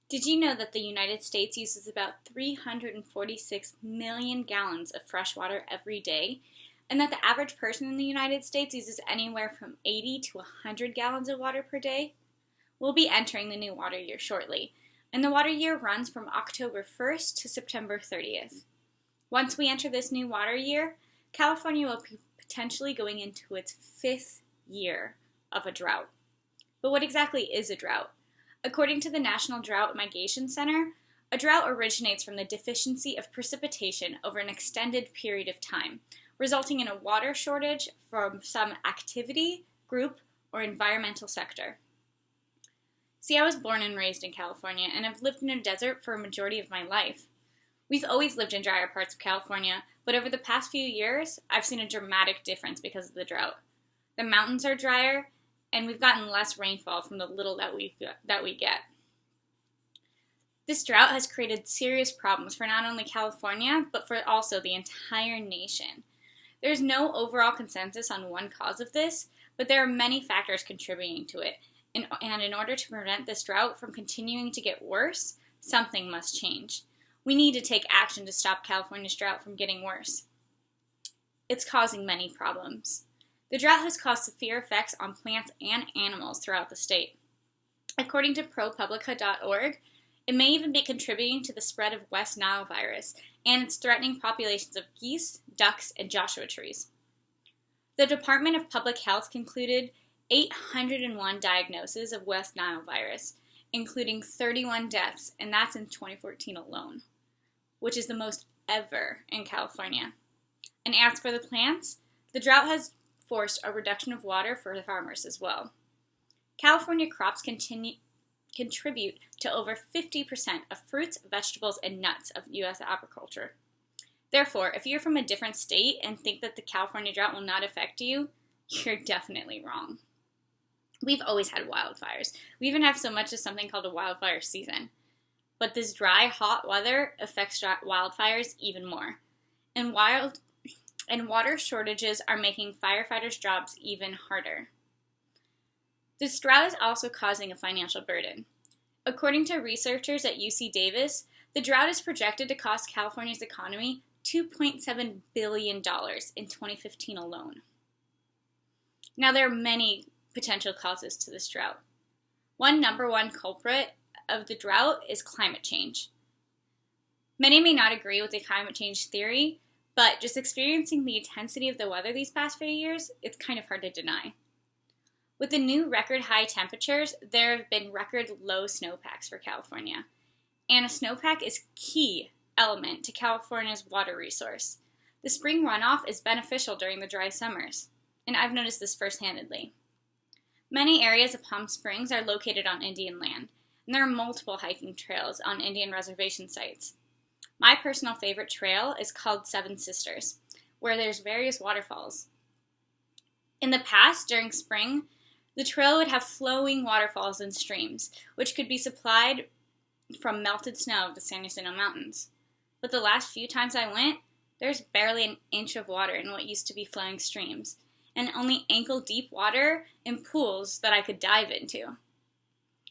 Did you know that the United States uses about 346 million gallons of fresh water every day, and that the average person in the United States uses anywhere from 80 to 100 gallons of water per day? We'll be entering the new water year shortly, and the water year runs from October 1st to September 30th. Once we enter this new water year, California will be potentially going into its 5th year of a drought. But what exactly is a drought? According to the National Drought Mitigation Center, a drought originates from the deficiency of precipitation over an extended period of time, resulting in a water shortage from some activity, group, or environmental sector. See, I was born and raised in California, and I've lived in a desert for a majority of my life. We've always lived in drier parts of California, but over the past few years, I've seen a dramatic difference because of the drought. The mountains are drier, and we've gotten less rainfall from the little that we get. This drought has created serious problems for not only California, but for also the entire nation. There's no overall consensus on one cause of this, but there are many factors contributing to it, and in order to prevent this drought from continuing to get worse, something must change. We need to take action to stop California's drought from getting worse. It's causing many problems. The drought has caused severe effects on plants and animals throughout the state. According to ProPublica.org, it may even be contributing to the spread of West Nile virus, and it's threatening populations of geese, ducks, and Joshua trees. The Department of Public Health concluded 801 diagnoses of West Nile virus, including 31 deaths, and that's in 2014 alone, which is the most ever in California. And as for the plants, the drought has forced a reduction of water for the farmers as well. California crops contribute to over 50% of fruits, vegetables, and nuts of U.S. agriculture. Therefore, if you're from a different state and think that the California drought will not affect you, you're definitely wrong. We've always had wildfires. We even have so much as something called a wildfire season. But this dry, hot weather affects wildfires even more. And water shortages are making firefighters' jobs even harder. This drought is also causing a financial burden. According to researchers at UC Davis, the drought is projected to cost California's economy $2.7 billion in 2015 alone. Now, there are many potential causes to this drought. Number one culprit of the drought is climate change. Many may not agree with the climate change theory, but just experiencing the intensity of the weather these past few years, it's kind of hard to deny. With the new record high temperatures, there have been record low snowpacks for California. And a snowpack is a key element to California's water resource. The spring runoff is beneficial during the dry summers, and I've noticed this first-handedly. Many areas of Palm Springs are located on Indian land, and there are multiple hiking trails on Indian reservation sites. My personal favorite trail is called Seven Sisters, where there's various waterfalls. In the past, during spring, the trail would have flowing waterfalls and streams, which could be supplied from melted snow of the San Jacinto Mountains. But the last few times I went, there's barely an inch of water in what used to be flowing streams, and only ankle-deep water in pools that I could dive into.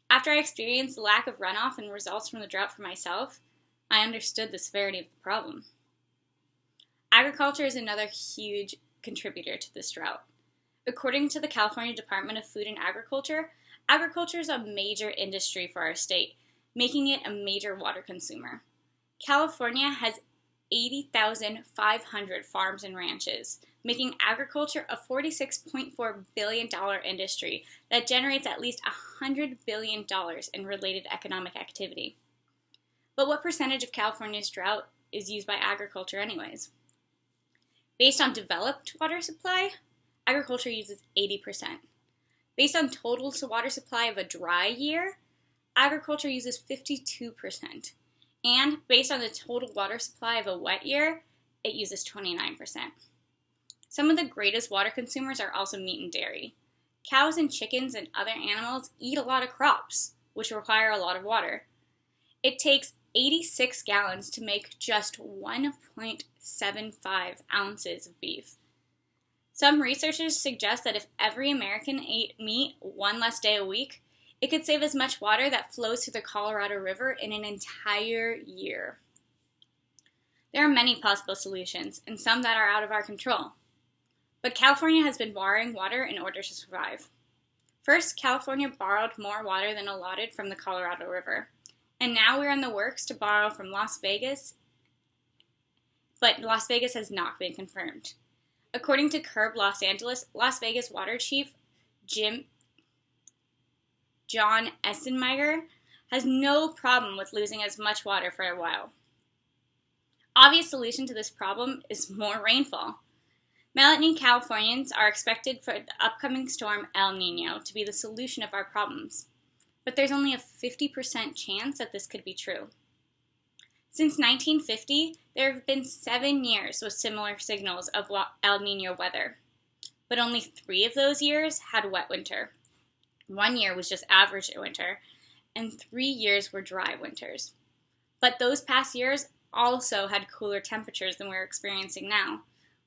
After I experienced the lack of runoff and results from the drought for myself, I understood the severity of the problem. Agriculture is another huge contributor to this drought. According to the California Department of Food and Agriculture, agriculture is a major industry for our state, making it a major water consumer. California has 80,500 farms and ranches, making agriculture a $46.4 billion industry that generates at least $100 billion in related economic activity. But what percentage of California's drought is used by agriculture anyways? Based on developed water supply, agriculture uses 80%. Based on total water supply of a dry year, agriculture uses 52%. And based on the total water supply of a wet year, it uses 29%. Some of the greatest water consumers are also meat and dairy. Cows and chickens and other animals eat a lot of crops, which require a lot of water. It takes 86 gallons to make just 1.75 ounces of beef. Some researchers suggest that if every American ate meat one less day a week, It could save as much water that flows through the Colorado River in an entire year. There are many possible solutions, and some that are out of our control. But California has been borrowing water in order to survive. First, California borrowed more water than allotted from the Colorado River, and now we're in the works to borrow from Las Vegas, but Las Vegas has not been confirmed. According to Curb Los Angeles, Las Vegas Water Chief John Essenmeyer has no problem with losing as much water for a while. Obvious solution to this problem is more rainfall. Melanie Californians are expected for the upcoming storm El Nino to be the solution of our problems, but there's only a 50% chance that this could be true. Since 1950, there have been 7 years with similar signals of El Nino weather, but only 3 of those years had wet winter. 1 year was just average winter, and 3 years were dry winters. But those past years also had cooler temperatures than we're experiencing now,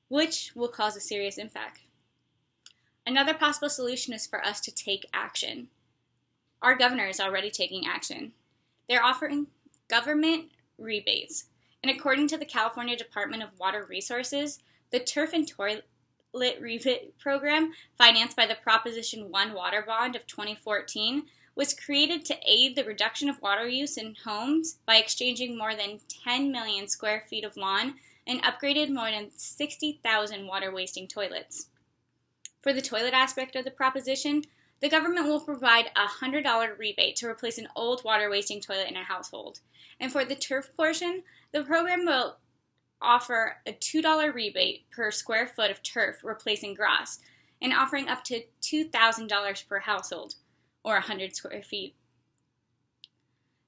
which will cause a serious impact. Another possible solution is for us to take action. Our governor is already taking action. They're offering government rebates, and according to the California Department of Water Resources, the turf and toilet rebate program, financed by the Proposition 1 water bond of 2014, was created to aid the reduction of water use in homes by exchanging more than 10 million square feet of lawn and upgraded more than 60,000 water-wasting toilets. For the toilet aspect of the proposition, the government will provide a $100 rebate to replace an old water-wasting toilet in a household. And for the turf portion, the program will offer a $2 rebate per square foot of turf replacing grass, and offering up to $2,000 per household, or 100 square feet.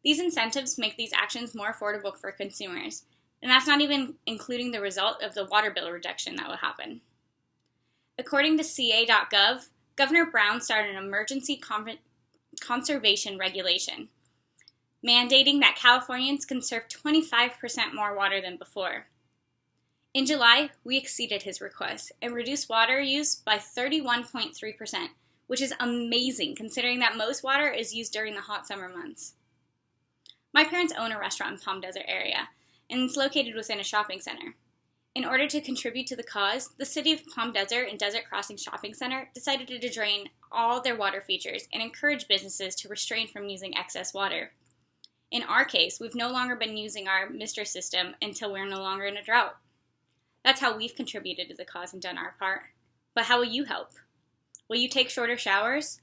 These incentives make these actions more affordable for consumers, and that's not even including the result of the water bill reduction that will happen. According to ca.gov, Governor Brown started an emergency conservation regulation, mandating that Californians conserve 25% more water than before. In July, we exceeded his request and reduced water use by 31.3%, which is amazing considering that most water is used during the hot summer months. My parents own a restaurant in Palm Desert area, and it's located within a shopping center. In order to contribute to the cause, the city of Palm Desert and Desert Crossing Shopping Center decided to drain all their water features and encourage businesses to refrain from using excess water. In our case, we've no longer been using our Mister system until we're no longer in a drought. That's how we've contributed to the cause and done our part. But how will you help? Will you take shorter showers?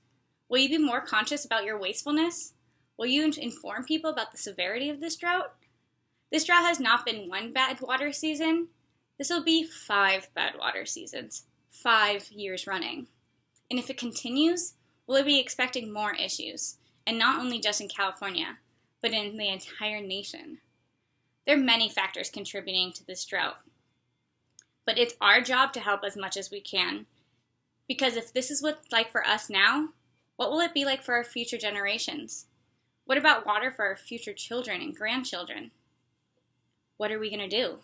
Will you be more conscious about your wastefulness? Will you inform people about the severity of this drought? This drought has not been one bad water season. This will be 5 bad water seasons, 5 years running. And if it continues, we'll be expecting more issues, and not only just in California, but in the entire nation. There are many factors contributing to this drought, but it's our job to help as much as we can, because if this is what it's like for us now, what will it be like for our future generations? What about water for our future children and grandchildren? What are we going to do?